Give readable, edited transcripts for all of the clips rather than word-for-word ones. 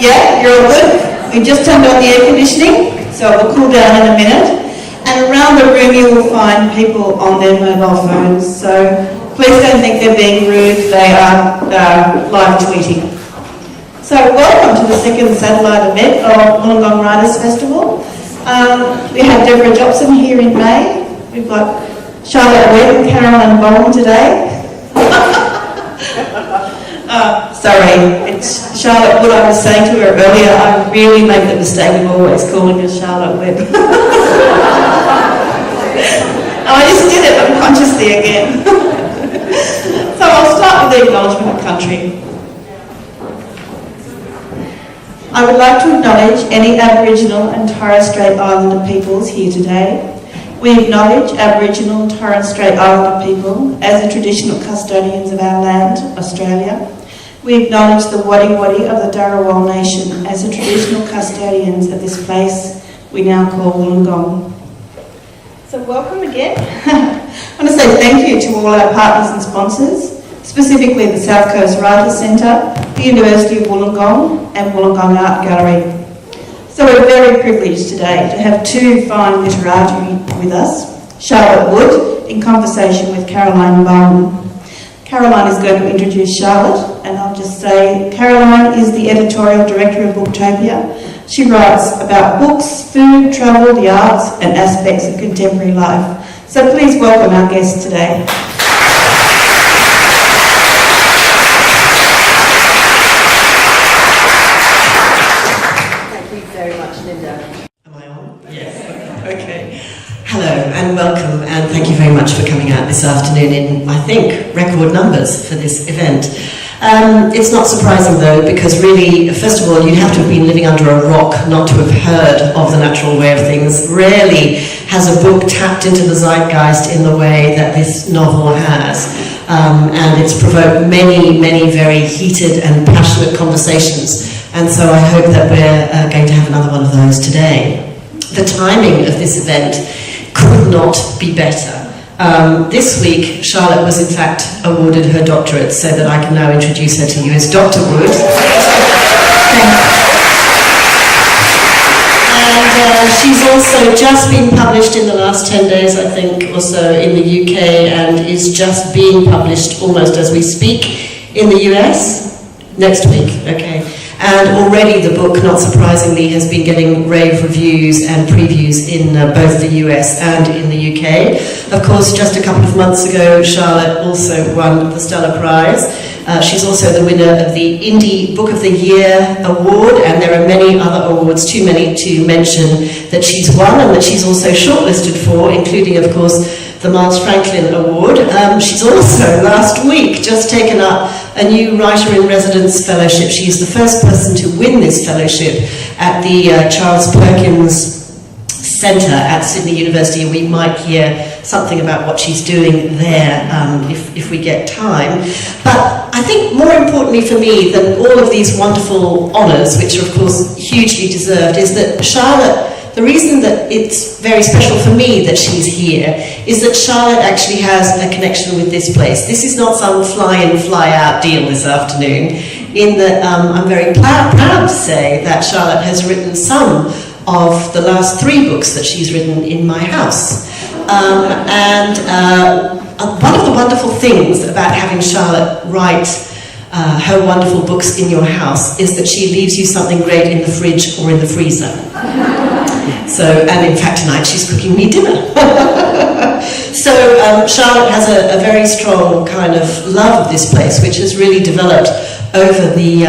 Yeah, you're all good. We just turned on the air conditioning, so it will cool down in a minute. And around the room you will find people on their mobile phones, so please don't think they're being rude, they are live tweeting. So welcome to the second satellite event of Wollongong Writers Festival. We have Deborah Jobson here in May. We've got Charlotte Webb and Caroline Baum today. Sorry, it's Charlotte Wood. I was saying to her earlier, I really make the mistake of always calling her Charlotte Webb. I just did it unconsciously again. So I'll start with the acknowledgement of country. I would like to acknowledge any Aboriginal and Torres Strait Islander peoples here today. We acknowledge Aboriginal and Torres Strait Islander people as the traditional custodians of our land, Australia. We acknowledge the Wadi Wadi of the Thirroul Nation as the traditional custodians of this place we now call Wollongong. So welcome again. I want to say thank you to all our partners and sponsors, specifically the South Coast Writers Centre, the University of Wollongong and Wollongong Art Gallery. So we're very privileged today to have two fine literati with us, Charlotte Wood in conversation with Caroline Baum. Caroline is going to introduce Charlotte, and I'll just say Caroline is the editorial director of Booktopia. She writes about books, food, travel, the arts and aspects of contemporary life. So please welcome our guest today. Thank you very much, Linda. Am I on? Yes. Okay. Hello and welcome, and thank you very much for coming out this afternoon in, I think, record numbers for this event. It's not surprising though, because really, first of all, you have to have been living under a rock not to have heard of The Natural Way of Things. Rarely has a book tapped into the zeitgeist in the way that this novel has. And it's provoked many, many very heated and passionate conversations. And so I hope that we're going to have another one of those today. The timing of this event could not be better. This week, Charlotte was in fact awarded her doctorate, so that I can now introduce her to you as Dr. Wood. And she's also just been published in the last 10 days, I think, or so in the UK, and is just being published almost as we speak in the US next week, okay. And already the book, not surprisingly, has been getting rave reviews and previews in both the US and in the UK. Of course, just a couple of months ago, Charlotte also won the Stella Prize. She's also the winner of the Indie Book of the Year award, and there are many other awards, too many to mention, that she's won and that she's also shortlisted for, including, of course, the Miles Franklin Award. She's also, last week, just taken up a new Writer-in-Residence Fellowship. She's the first person to win this fellowship at the Charles Perkins Centre at Sydney University, and we might hear something about what she's doing there if we get time. But I think more importantly for me than all of these wonderful honours, which are of course hugely deserved, is that Charlotte, the reason that it's very special for me that she's here is that Charlotte actually has a connection with this place. This is not some fly-in, fly-out deal this afternoon, in that I'm very proud to say that Charlotte has written some of the last 3 books that she's written in my house. One of the wonderful things about having Charlotte write her wonderful books in your house is that she leaves you something great in the fridge or in the freezer. So, and in fact tonight she's cooking me dinner. So Charlotte has a very strong kind of love of this place, which has really developed over the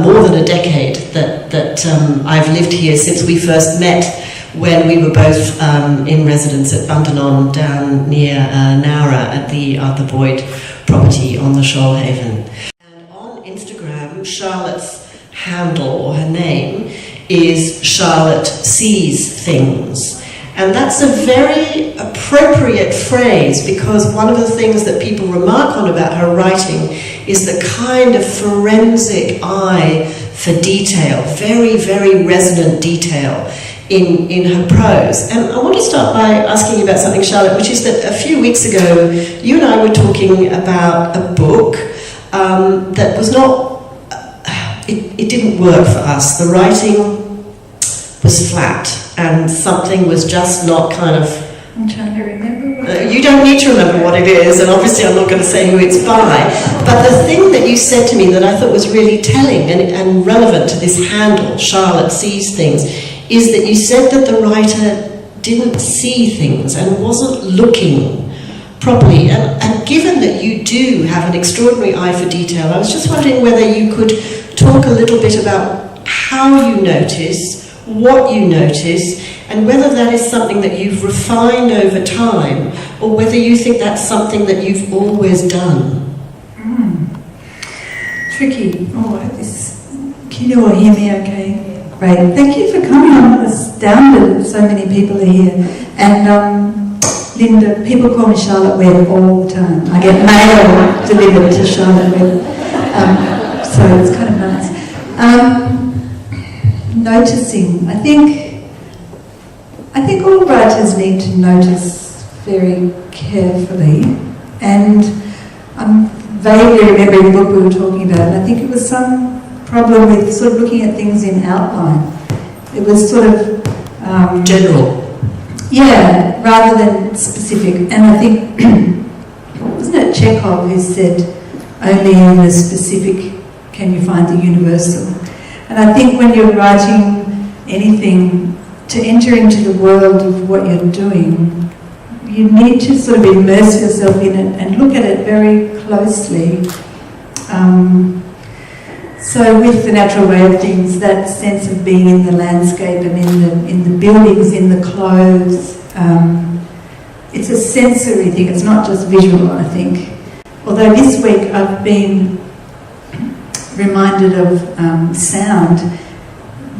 more than a decade that I've lived here, since we first met when we were both in residence at Bundanon down near Nowra at the Arthur Boyd property on the Shoalhaven. And on Instagram, Charlotte's handle, or her name, is Charlotte Sees Things. And that's a very appropriate phrase, because one of the things that people remark on about her writing is the kind of forensic eye for detail, very, very resonant detail in her prose. And I want to start by asking you about something, Charlotte, which is that a few weeks ago, you and I were talking about a book that was not it didn't work for us. The writing was flat, and something was just not kind of... I'm trying to remember. You don't need to remember what it is, and obviously I'm not going to say who it's by. But the thing that you said to me that I thought was really telling and relevant to this handle, Charlotte Sees Things, is that you said that the writer didn't see things and wasn't looking properly. And given that you do have an extraordinary eye for detail, I was just wondering whether you could talk a little bit about how you notice, what you notice, and whether that is something that you've refined over time, or whether you think that's something that you've always done. Tricky. Oh, I hope this... Can you all hear me okay? Great. Thank you for coming. I'm astounded that so many people are here. And Linda, people call me Charlotte Webb all the time. I get mail delivered to Charlotte Webb. So it's kind of nice. Noticing. I think all writers need to notice very carefully, and I'm vaguely remembering the book we were talking about, and I think it was some problem with sort of looking at things in outline. It was sort of... general. Yeah, rather than specific. And I think, wasn't it Chekhov who said, only in the specific can you find the universal? And I think when you're writing anything, to enter into the world of what you're doing, you need to sort of immerse yourself in it and look at it very closely. So with the natural way of things, that sense of being in the landscape and in the buildings, in the clothes, it's a sensory thing, it's not just visual, I think. Although this week I've been reminded of sound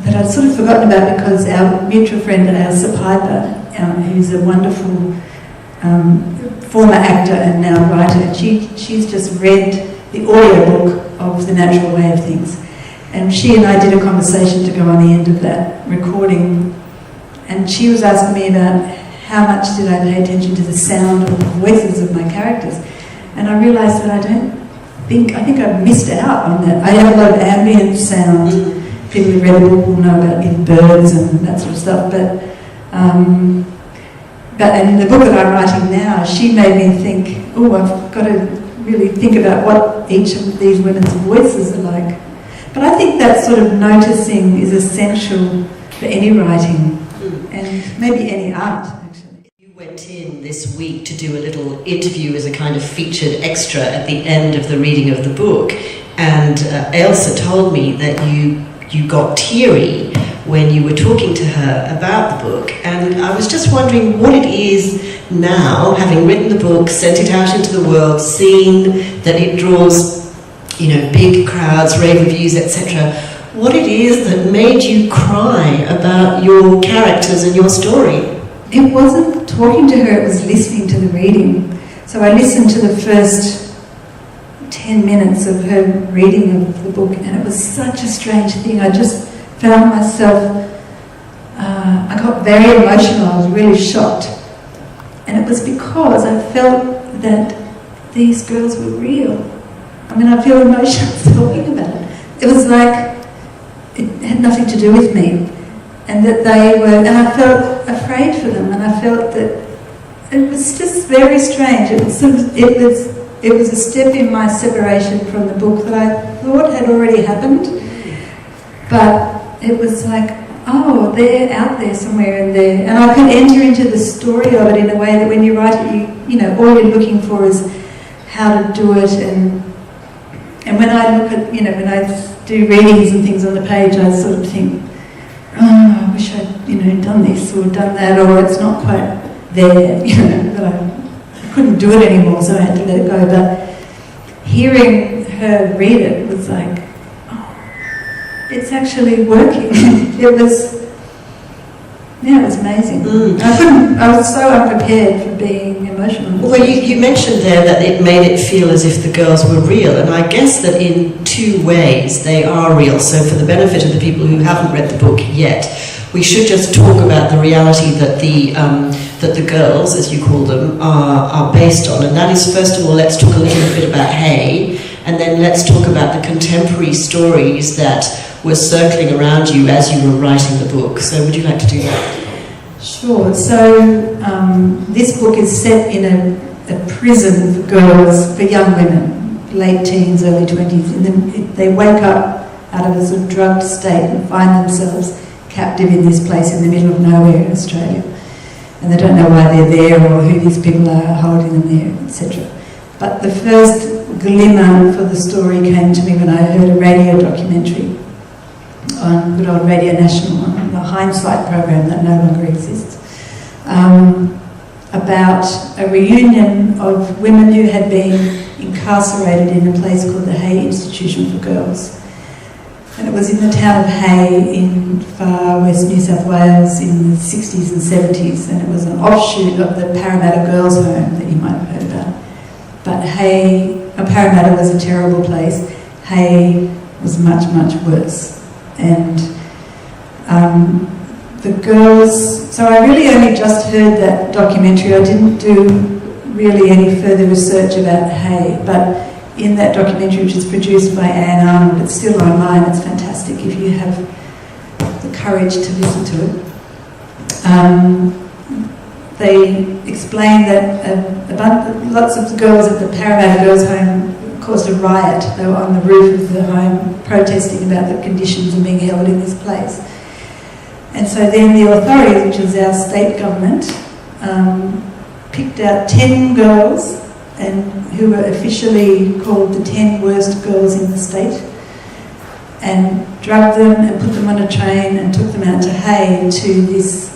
that I'd sort of forgotten about, because our mutual friend Elsa Piper, who's a wonderful former actor and now writer, and she's just read the audiobook of The Natural Way of Things. And she and I did a conversation to go on the end of that recording, and she was asking me about how much did I pay attention to the sound of the voices of my characters. And I realised that I think I've missed out on that. I have a lot of ambient sound. People who read the book will know about birds and that sort of stuff, but in the book that I'm writing now, she made me think, oh, I've got to really think about what each of these women's voices are like. But I think that sort of noticing is essential for any writing, and maybe any art, actually. You went in this week to do a little interview as a kind of featured extra at the end of the reading of the book, and Ailsa told me that you got teary when you were talking to her about the book, and I was just wondering what it is now, having written the book, sent it out into the world, seen that it draws, big crowds, rave reviews, etc. What it is that made you cry about your characters and your story? It wasn't talking to her, it was listening to the reading. So I listened to the first 10 minutes of her reading of the book, and it was such a strange thing. I just found myself, I got very emotional, I was really shocked. And it was because I felt that these girls were real. I mean, I feel emotional talking about it. It was like, it had nothing to do with me. And that they were, and I felt afraid for them, and I felt that it was just very strange. It was a step in my separation from the book that I thought had already happened, but it was like, oh, they're out there somewhere in there, and I could enter into the story of it in a way that when you write it, you all you're looking for is how to do it, and when I look at, when I do readings and things on the page, I sort of think, oh, I wish I'd, done this or done that, or it's not quite there, but I couldn't do it anymore, so I had to let it go. But hearing her read it was like, oh, it's actually working. It was amazing. I was so unprepared for being emotional. Well, you mentioned there that it made it feel as if the girls were real, and I guess that in two ways they are real. So for the benefit of the people who haven't read the book yet, we should just talk about the reality that the girls, as you call them, are based on, and that is, first of all, let's talk a little bit about Hay and then let's talk about the contemporary stories that were circling around you as you were writing the book. So would you like to do that? Sure. So this book is set in a prison for girls, for young women, late teens, early 20s. And then they wake up out of a sort of drugged state and find themselves captive in this place in the middle of nowhere in Australia. And they don't know why they're there or who these people are holding them there, etc. But the first glimmer for the story came to me when I heard a radio documentary on good old Radio National, on the Hindsight program that no longer exists, about a reunion of women who had been incarcerated in a place called the Hay Institution for Girls. And it was in the town of Hay in far west New South Wales in the 60s and 70s, and it was an offshoot of the Parramatta Girls' Home that you might have heard about. But Parramatta was a terrible place. Hay was much, much worse. And the girls, so I really only just heard that documentary. I didn't do really any further research about Hay, but in that documentary, which is produced by Anne Arnold, it's still online, it's fantastic if you have the courage to listen to it. They explain that lots of the girls at the Parramatta Girls' Home caused a riot. They were on the roof of the home protesting about the conditions of being held in this place. And so then the authorities, which is our state government, picked out 10 girls and who were officially called the 10 worst girls in the state, and drugged them and put them on a train and took them out to Hay to this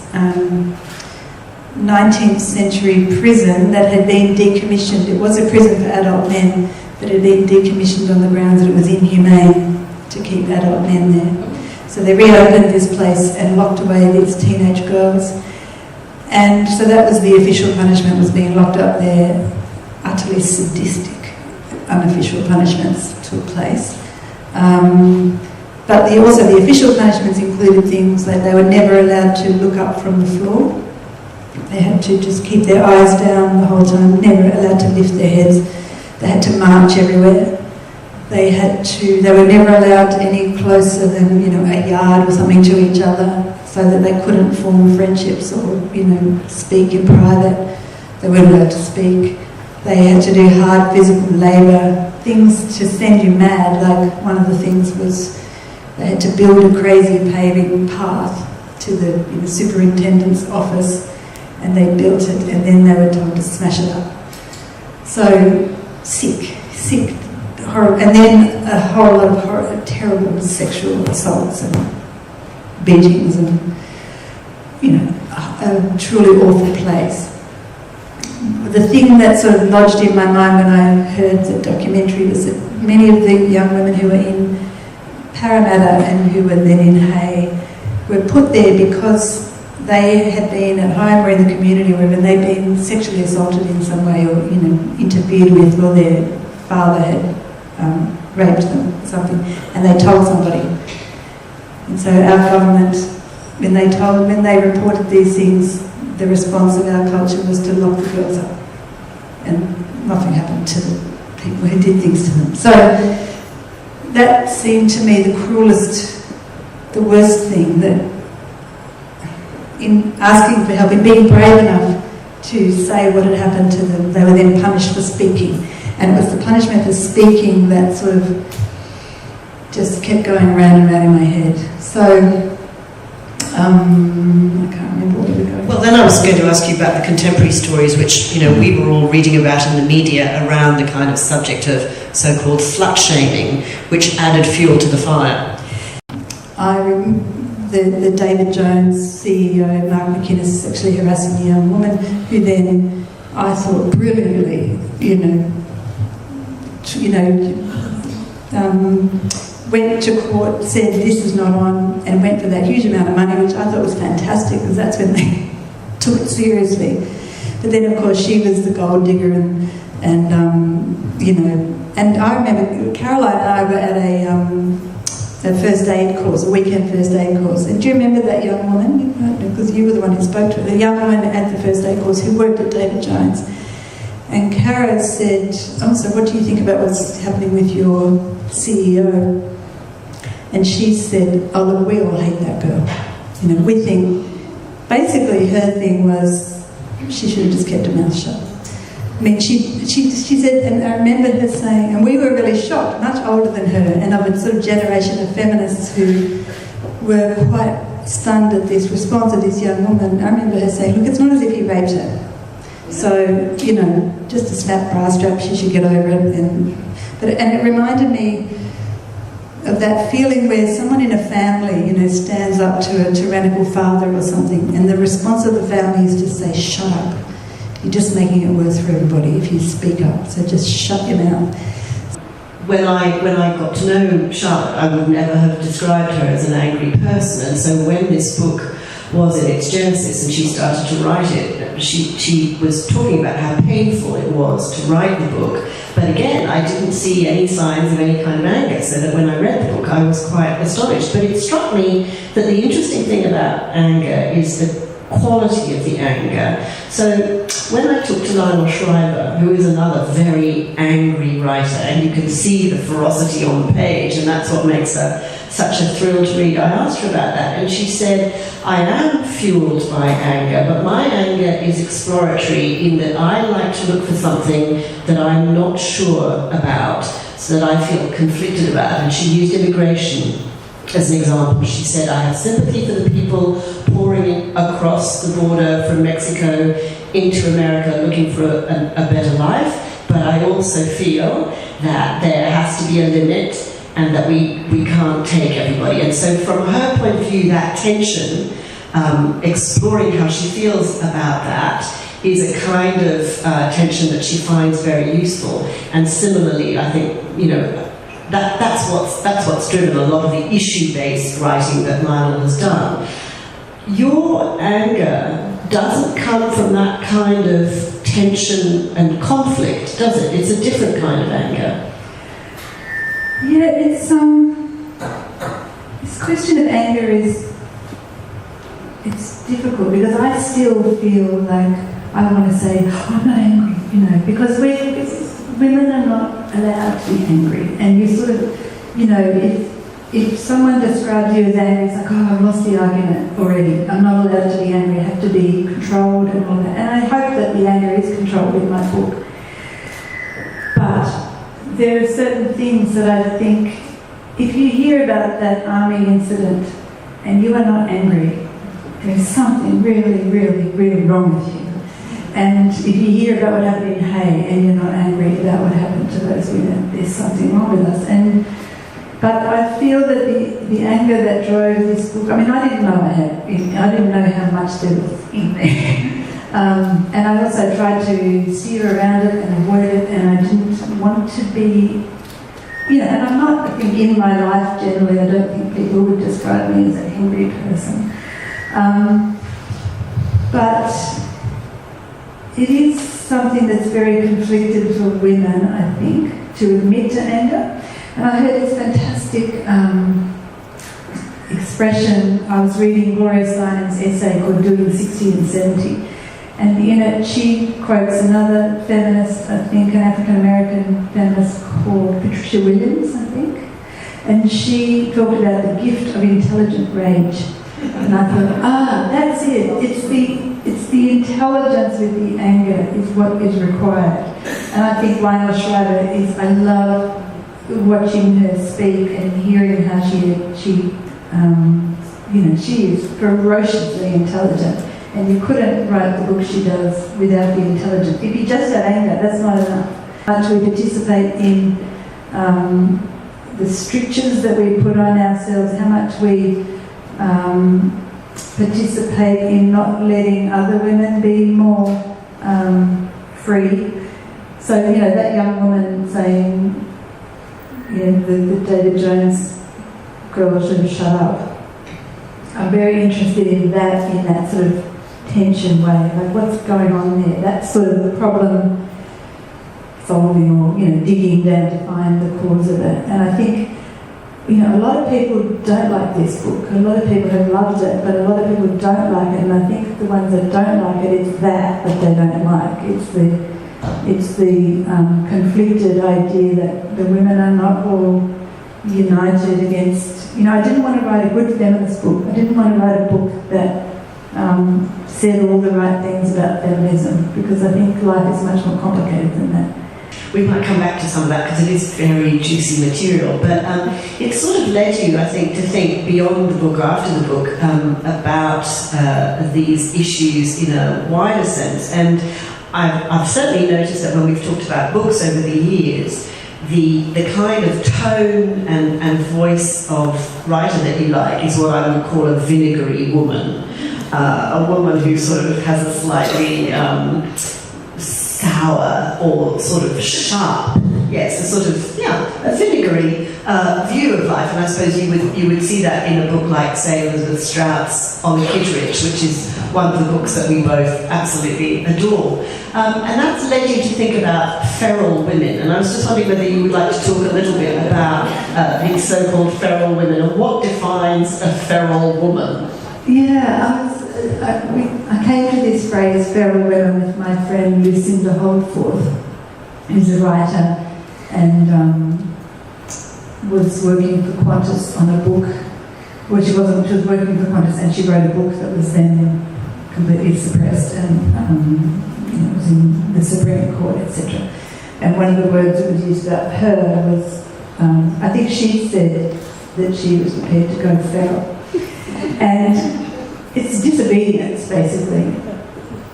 19th century prison that had been decommissioned. It was a prison for adult men, but it had been decommissioned on the grounds that it was inhumane to keep adult men there. So they reopened this place and locked away these teenage girls. And so that was the official punishment, was being locked up there. Utterly sadistic, unofficial punishments took place. But also the official punishments included things like they were never allowed to look up from the floor. They had to just keep their eyes down the whole time, never allowed to lift their heads. They had to march everywhere. They were never allowed any closer than, a yard or something to each other, so that they couldn't form friendships or, speak in private. They weren't allowed to speak. They had to do hard physical labour, things to send you mad. Like one of the things was they had to build a crazy paving path to the superintendent's office, and they built it, and then they were told to smash it up. So sick, horrible, and then a whole lot of terrible sexual assaults and beatings, and a truly awful place. The thing that sort of lodged in my mind when I heard the documentary was that many of the young women who were in Parramatta and who were then in Hay were put there because they had been at home or in the community where they'd been sexually assaulted in some way or interfered with, or their father had raped them or something, and they told somebody. And so our government, when they reported these things, the response of our culture was to lock the girls up, and nothing happened to the people who did things to them. So that seemed to me the cruelest, the worst thing, that in asking for help, in being brave enough to say what had happened to them, they were then punished for speaking. And it was the punishment for speaking that sort of just kept going around and around in my head. So I can't remember where we were going. Well, then I was going to ask you about the contemporary stories, which we were all reading about in the media around the kind of subject of so-called slut-shaming, which added fuel to the fire. I remember the David Jones CEO, Mark McInnes, actually harassing a young woman who then, I thought brilliantly, went to court, said this is not on, and went for that huge amount of money, which I thought was fantastic, because that's when they took it seriously. But then, of course, she was the gold digger, and I remember Caroline and I were at a first aid course, a weekend first aid course. And do you remember that young woman? Because you were the one who spoke to her. The young woman at the first aid course who worked at David Jones. And Kara said, "Oh, so what do you think about what's happening with your CEO?" And she said, "Oh, look, we all hate that girl. You know, we think," basically her thing was, she should have just kept her mouth shut. I mean, she said, and I remember her saying, and we were really shocked, much older than her, and of a sort of generation of feminists who were quite stunned at this response of this young woman. I remember her saying, "Look, it's not as if he raped her. So, you know, just a snap bra strap, she should get over it." And it reminded me of that feeling where someone in a family, you know, stands up to a tyrannical father or something, and the response of the family is to say, "Shut up. You're just making it worse for everybody if you speak up, so just shut your mouth." When I got to know Charlotte, I would never have described her as an angry person, and so when this book was in its genesis and she started to write it, she was talking about how painful it was to write the book, but again, I didn't see any signs of any kind of anger, so that when I read the book I was quite astonished. But it struck me that the interesting thing about anger is the quality of the anger. So when I talked to Lionel Shriver, who is another very angry writer, and you can see the ferocity on the page, and that's what makes her such a thrill to read, I asked her about that, and she said, "I am fueled by anger, but my anger is exploratory in that I like to look for something that I'm not sure about, so that I feel conflicted about." And she used immigration as an example. She said, "I have sympathy for the people pouring across the border from Mexico into America looking for a better life, but I also feel that there has to be a limit and that we can't take everybody." And so from her point of view, that tension, exploring how she feels about that, is a kind of tension that she finds very useful. And similarly, I think, you know, that's what's driven a lot of the issue-based writing that Lionel has done. Your anger doesn't come from that kind of tension and conflict, does it? It's a different kind of anger. Yeah, it's this question of anger it's difficult because I still feel like I want to say, "Oh, I'm not angry," you know, because women are not allowed to be angry, and you sort of, you know, if someone describes you as angry, it's like, "Oh, I've lost the argument already. I'm not allowed to be angry. I have to be controlled," and all that. And I hope that the anger is controlled in my book. But there are certain things that I think, if you hear about that army incident and you are not angry, there's something really, really, really wrong with you. And if you hear about what happened in Hay and you're not angry about what happened to those women, there's something wrong with us. But I feel that the anger that drove this book, I mean, I didn't know how much there was in there. And I also tried to steer around it and avoid it, and I didn't want to be, you know, and I'm not, I think in my life generally, I don't think people would describe me as an angry person. But it is something that's very conflicted for women, I think, to admit to anger. And I heard this fantastic expression. I was reading Gloria Steinem's essay called Doing 60 and 70. And in it, she quotes another feminist, I think an African-American feminist called Patricia Williams, I think. And she talked about the gift of intelligent rage. And I thought, that's it. It's the intelligence with the anger is what is required. And I think Lionel Shriver I love watching her speak and hearing how she is ferociously intelligent. And you couldn't write the book she does without the intelligence. If you just have anger, that's not enough. How much we participate in the strictures that we put on ourselves, how much we participate in not letting other women be more free. So, you know, that young woman saying, you know, the David Jones girl should have shut up. I'm very interested in that sort of tension way, like what's going on there, that sort of problem solving or, you know, digging down to find the cause of it. And I think, you know, a lot of people don't like this book. A lot of people have loved it, but a lot of people don't like it. And I think the ones that don't like it, it's that they don't like. It's the It's the conflicted idea that the women are not all united against... I didn't want to write a good feminist book. I didn't want to write a book that said all the right things about feminism, because I think life is much more complicated than that. We might come back to some of that because it is very juicy material, but it sort of led you, I think, to think beyond the book or after the book about these issues in a wider sense. And I've certainly noticed that when we've talked about books over the years, the kind of tone and voice of writer that you like is what I would call a vinegary woman. A woman who sort of has a slightly sour or sort of sharp, yes, a sort of, a vinegary view of life. And I suppose you would see that in a book like, say, Elizabeth Strout's On Kittredge, which is one of the books that we both absolutely adore. And that's led you to think about feral women. And I was just wondering whether you would like to talk a little bit about these so-called feral women and what defines a feral woman. Yeah, I came to this phrase, feral women, with my friend Lucinda Holdforth, who's a writer and was working for Qantas on a book. Well, she was working for Qantas and she wrote a book that was then completely suppressed and it was in the Supreme Court, etc. And one of the words that was used about her was, I think she said that she was prepared to go feral. And it's disobedience, basically.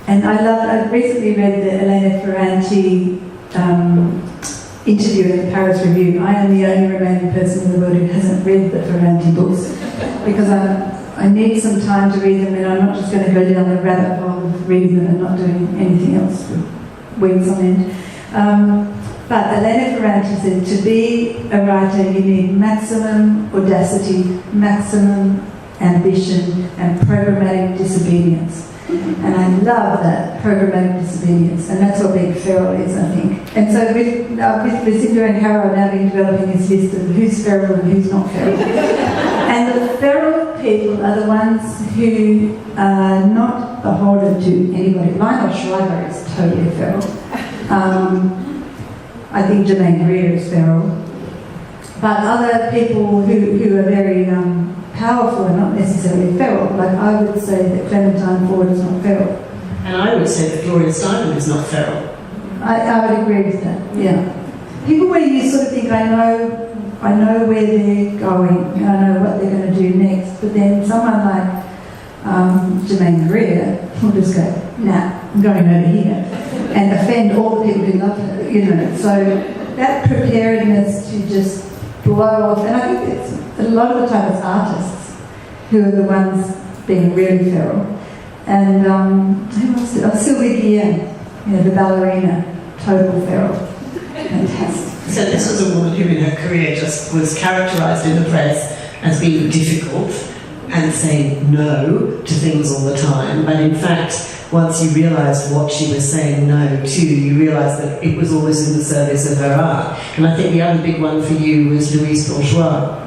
And I recently read the Elena Ferranti interview in the Paris Review. I am the only remaining person in the world who hasn't read the Ferranti books because I need some time to read them, and I'm not just going to go down the rabbit hole of reading them and not doing anything else for weeks on end. But Elena Ferranti said, to be a writer you need maximum audacity, maximum ambition and programmatic disobedience. And I love that, programmatic disobedience, and that's what being feral is, I think. And so with Lucinda and Carol now been developing this list of who's feral and who's not feral. And the feral people are the ones who are not beholden to anybody. Lionel Shriver is totally feral. I think Germaine Greer is feral. But other people who are very powerful and not necessarily feral, like I would say that Clementine Ford is not feral. And I would say that Gloria Steinem is not feral. I would agree with that, yeah. People where you sort of think, I know where they're going, I know what they're going to do next, but then someone like Germaine Greer will just go, nah, I'm going over here, and offend all the people who love her, So that preparedness to just blow off, and I think it's a lot of the time it's artists who are the ones being really feral. And who else did? Sylvia Guillen, the ballerina, total feral. Fantastic. So this was a woman who in her career just was characterised in the press as being difficult and saying no to things all the time, but in fact once you realised what she was saying no to, you realised that it was almost in the service of her art. And I think the other big one for you was Louise Bourgeois.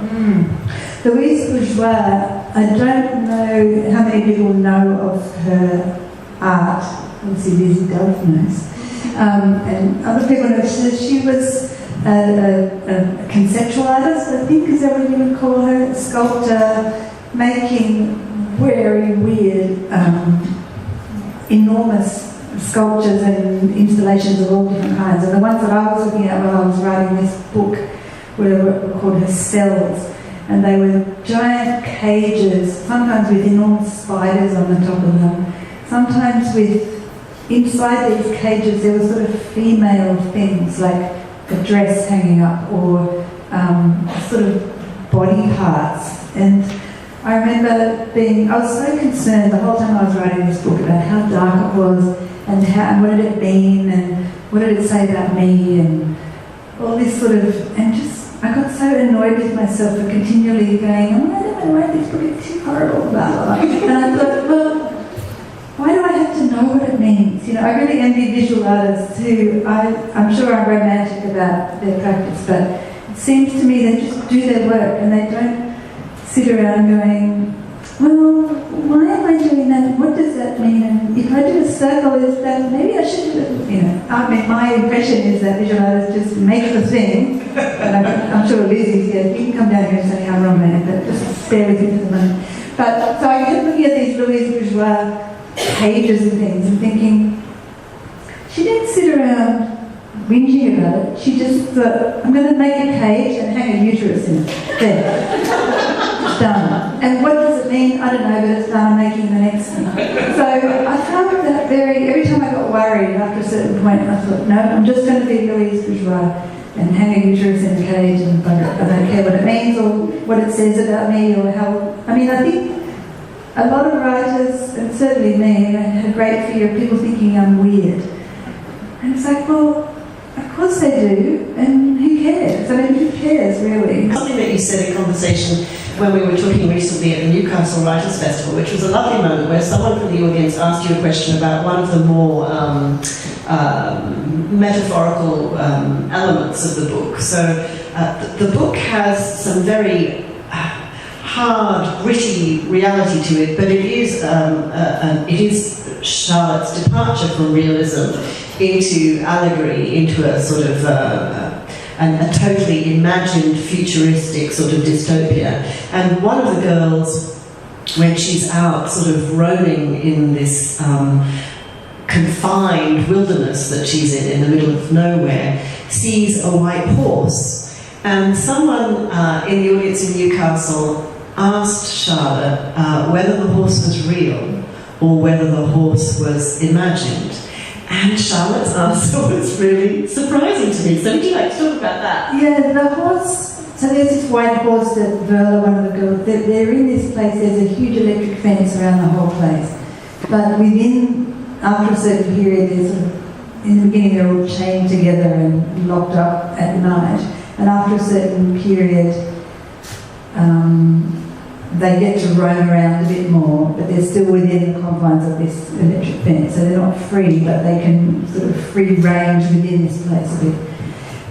Louise Bourgeois, I don't know how many people know of her art. Obviously Lizzie Dove knows. And other people know she was a conceptual artist, I think, is that what you would call her? Sculptor, making very weird enormous sculptures and installations of all different kinds. And the ones that I was looking at when I was writing this book were called her cells. And they were giant cages, sometimes with enormous spiders on the top of them. Sometimes inside these cages there were sort of female things, like a dress hanging up or sort of body parts. And I remember I was so concerned the whole time I was writing this book about how dark it was and what did it mean and what did it say about me and all this sort of, and just, I got so annoyed with myself for continually going, oh, I don't want to write this book, it's too horrible, blah, blah, blah. And I thought, well, why do I have to know what it means? I really envy visual artists who, I'm sure I'm romantic about their practice, but it seems to me they just do their work and they don't sit around going, well, why am I doing that? What does that that mean? And if I do a circle, is that maybe I should do it? You know, I mean, my impression is that visual artists just make the thing. And I'm sure Lizzie's here. You can come down here and say I'm wrong, man, but just bear with me for the moment. But so I kept looking at these Louise Bourgeois pages and things and thinking, she didn't sit around whinging about it. She just thought, I'm going to make a cage and hang a uterus in it. There. It's done. And what does it mean? I don't know, but it's done. I'm making the next one. So I found that every time I got worried after a certain point, I thought, no, I'm just going to be Louise Bourgeois and hang a uterus in a cage and I don't care what it means or what it says about me or how... I mean, I think a lot of writers, and certainly me, I had a great fear of people thinking I'm weird. And it's like, well, of course they do, and who cares? I mean, who cares, really? Something that you said in conversation when we were talking recently at the Newcastle Writers Festival, which was a lovely moment where someone from the audience asked you a question about one of the more metaphorical elements of the book. So the book has some very hard, gritty reality to it, but it is Charlotte's departure from realism into allegory, into a sort of a totally imagined futuristic sort of dystopia. And one of the girls, when she's out sort of roaming in this confined wilderness that she's in the middle of nowhere, sees a white horse. And someone in the audience in Newcastle asked Charlotte whether the horse was real or whether the horse was imagined. And Charlotte's answer was really surprising to me. So would you like to talk about that? Yeah, the horse, so there's this white horse that Thirroul, one of the girls, they're in this place, there's a huge electric fence around the whole place. But after a certain period, there's sort of, in the beginning they're all chained together and locked up at night. And after a certain period, they get to roam around a bit more, but they're still within the confines of this electric fence, so they're not free, but they can sort of free range within this place a bit.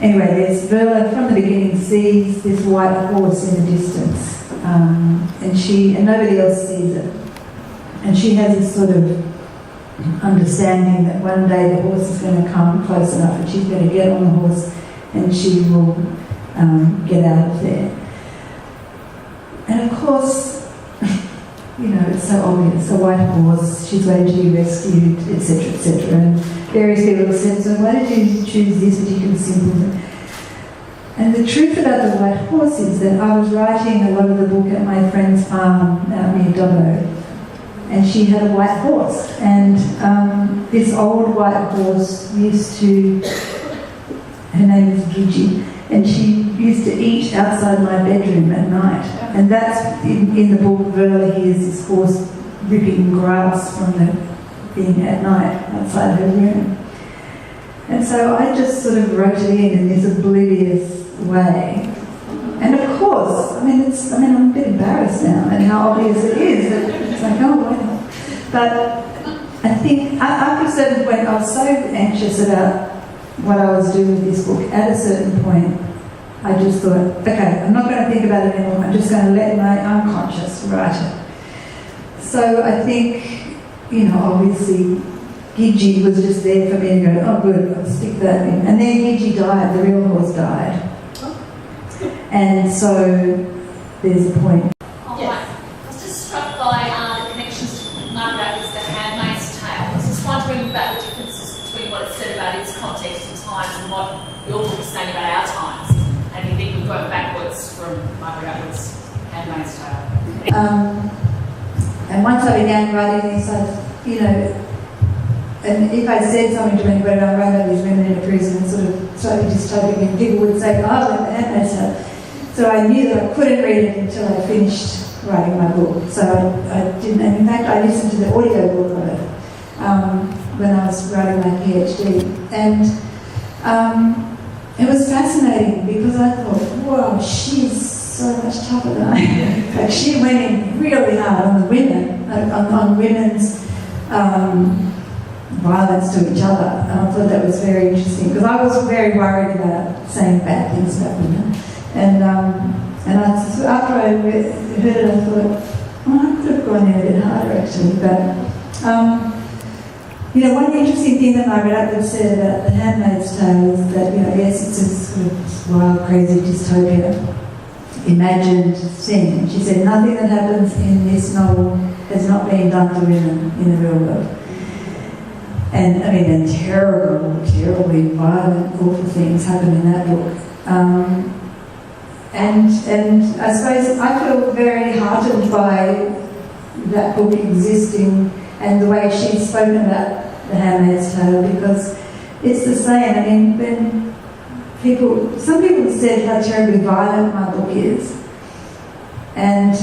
Anyway, there's Verla from the beginning sees this white horse in the distance, and nobody else sees it, and she has this sort of understanding that one day the horse is going to come close enough, and she's going to get on the horse, and she will get out of there. And of course, you know, it's so obvious, a white horse, she's going to be rescued, etc., etc. And various people have said, so why did you choose this particular symbol? And the truth about the white horse is that I was writing a lot of the book at my friend's farm out near Dubbo, and she had a white horse. And this old white horse used to, her name is Gigi, and she used to eat outside my bedroom at night. And that's, in the book, Verla hears this horse ripping grass from the thing at night outside her room. And so I just sort of wrote it in this oblivious way. And of course, I'm a bit embarrassed now at how obvious it is. It's like, oh, wow. But I think after a certain point, I was so anxious about what I was doing with this book. At a certain point, I just thought, okay, I'm not going to think about it anymore. I'm just going to let my unconscious write it. So I think, you know, obviously, Gigi was just there for me to go, oh good, I'll stick that in. And then Gigi died, the real horse died. And so there's a point. I was just struck by the connections to Margaret with The Handmaid's Tale. I was just wondering about the differences between what it said about its context and times and what your book is saying about our times. And you think we're going backwards from Margaret Atwood's Handmaid's Tale. And once I began writing this, you know, and if I said something to anybody, I wrote about these women in a prison and sort of slightly dystopic, and people would say, oh, like the Handmaid's Tale. So I knew that I couldn't read it until I finished writing my book. So I didn't, and in fact I listened to the audio book of it when I was writing my PhD. And it was fascinating because I thought, whoa, she's so much tougher than I am. Like she went in really hard on the women, on women's violence to each other. And I thought that was very interesting because I was very worried about saying bad things about women. And after I heard it, I thought, oh, I could have gone in a bit harder actually, but You know, one interesting thing that Margaret Atwood said about The Handmaid's Tale is that, you know, yes, it's a sort of wild, crazy dystopia, imagined thing. She said nothing that happens in this novel has not been done to women in the real world. And, I mean, and terribly violent, awful things happen in that book. And I suppose I feel very heartened by that book existing and the way she's spoken about The Handmaid's Tale, because it's the same. I mean, when some people said how terribly violent my book is, and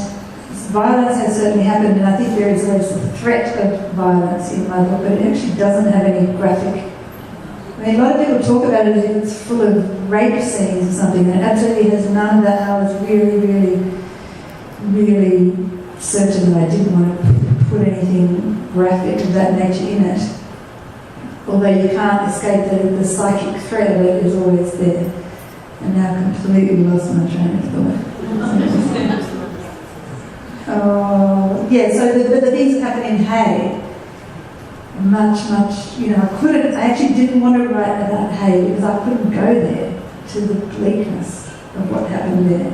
violence has certainly happened, and I think there is always a threat of violence in my book, but it actually doesn't have any graphic. I mean, a lot of people talk about it as if it's full of rape scenes or something, and it absolutely has none of that. I was really, really, really certain that I didn't want to put anything graphic of that nature in it. Although you can't escape the psychic threat of it is always there. And now I've completely lost my train of thought. Yeah, so the things that happen in Hay are much, you know, I actually didn't want to write about Hay because I couldn't go there to the bleakness of what happened there.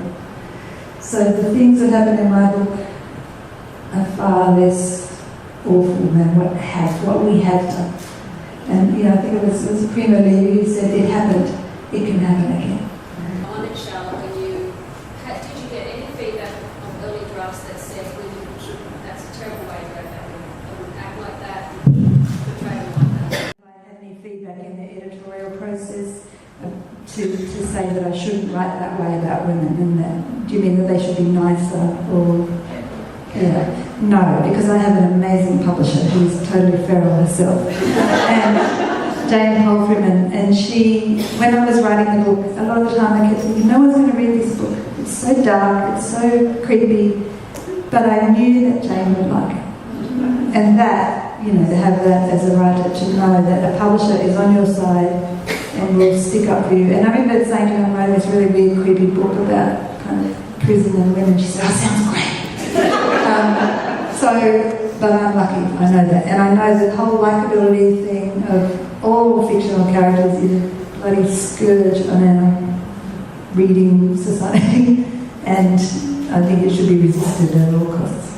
So the things that happen in my book are far less awful than what we have done. And, you know, I think it was Primo Levi who said, it happened, it can happen again. I wondered, Charlotte, did you get any feedback on early drafts that said that's a terrible way to go back and act like that, portray them like that? If I had any feedback in the editorial process to say that I shouldn't write that way about women, and that, do you mean that they should be nicer or... Yeah, no, because I have an amazing publisher who's totally feral herself, and Jane Holfreman, and she, when I was writing the book, a lot of the time I kept thinking, no one's going to read this book. It's so dark, it's so creepy, but I knew that Jane would like it. And that, you know, to have that as a writer, to know that a publisher is on your side and will stick up for you. And I remember saying to her, I'm writing this really weird, creepy book about kind of prison and women. She said, oh, sounds great. But I'm lucky, I know that. And I know the whole likeability thing of all fictional characters is a bloody scourge on our reading society, and I think it should be resisted at all costs.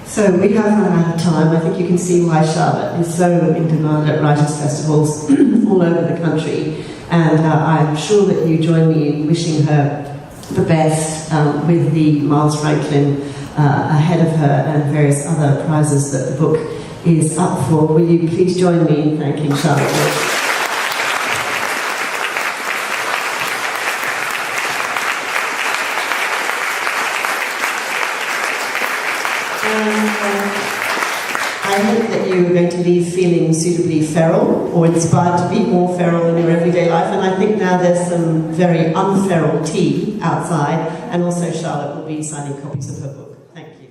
So we have run out of time. I think you can see why Charlotte is so in demand at writers' festivals all over the country, and I'm sure that you join me in wishing her the best with the Miles Franklin ahead of her and various other prizes that the book is up for. Will you please join me in thanking Charlotte? I hope that you're going to leave feeling suitably feral or inspired to be more feral in your everyday life. And I think now there's some very unferal tea outside, and also Charlotte will be signing copies of her book. Thank you.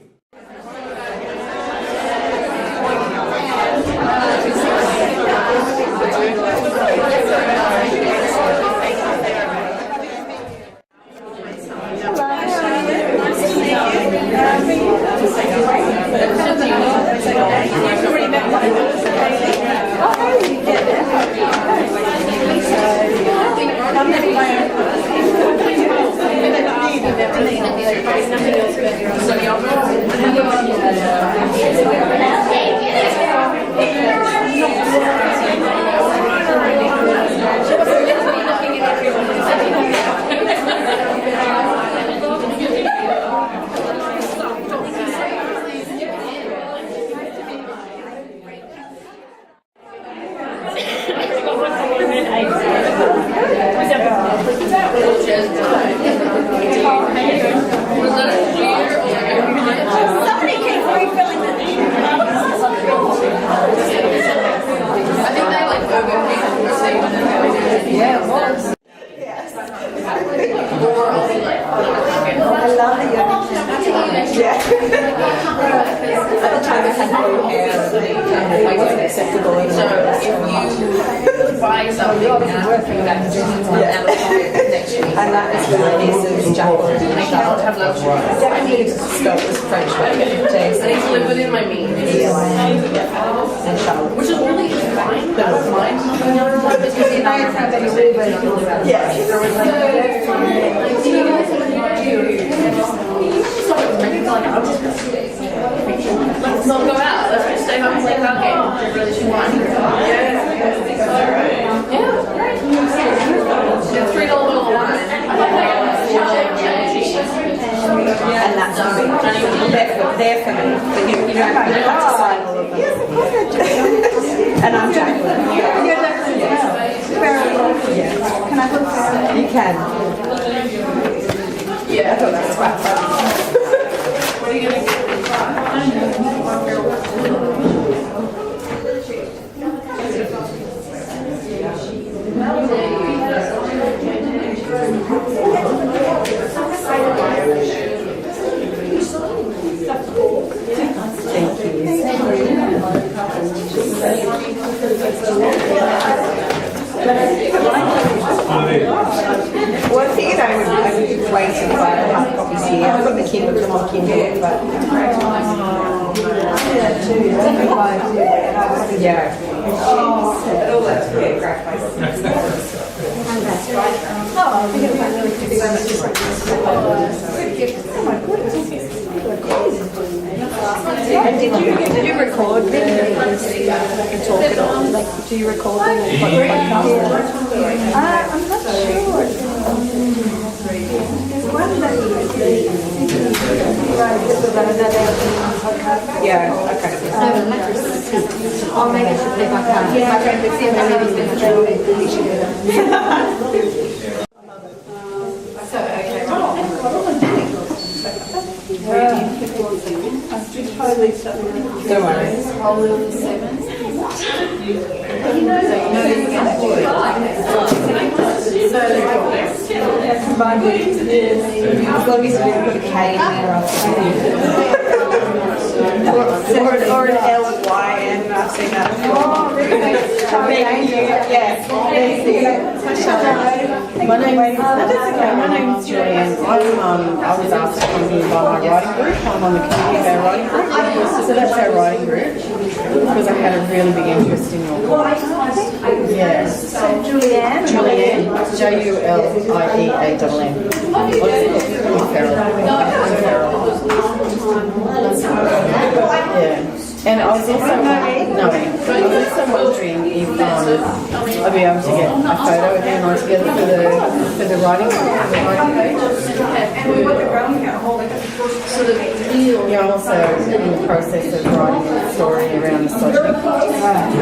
Acceptable. So if you buy something and bring that to someone else next And that is the release of Jacqueline. Jacqueline spelled this French way. I need to live within my means. And Charlotte. Which is really fine, but I don't mind. Let's not go out. Let's just stay home and play card games. Really should want. Yeah. $3 bottle of wine. And that's for me. They're for me. But you don't have to sign all of them. Yes, of course I do. And I'm Jacqueline. You're Jacqueline. Yeah. Can I put Farrell? You can. Yeah, I thought that was quite fun. What are you going to get? Well, I figured I would wait and buy the hard copies here. I've got the Kindle, come on Kindle, but yeah. Oh, that's great. Oh, I think it might really fit so much different. Oh my goodness. And did you record them and talk it on? Like, do you record them and podcast? I'm not sure. There's one that yeah, okay. Or maybe I should play my card. My friend would see my baby's been so don't worry. As long as you didn't put a K in there, or an L and Y, and I've seen that before. Yes. My name's Julianne. I was asked to come here by my writing group. I'm on the committee of our writing group. So that's our writing group because I had a really big interest in your book. Yeah. So Julianne? Julianne. Julianne. Yeah. And I was also wondering if I'd be able to get a photo of you and I together for the writing page. You're also in the process of writing a story around misogyny.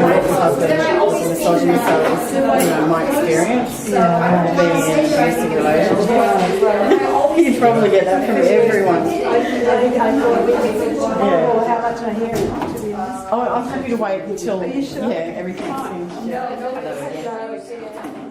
My ex-husband was a misogynist, so it was, my experience being in an abusive relationship. You'd probably get that from everyone. I'm happy to wait until everything's finished.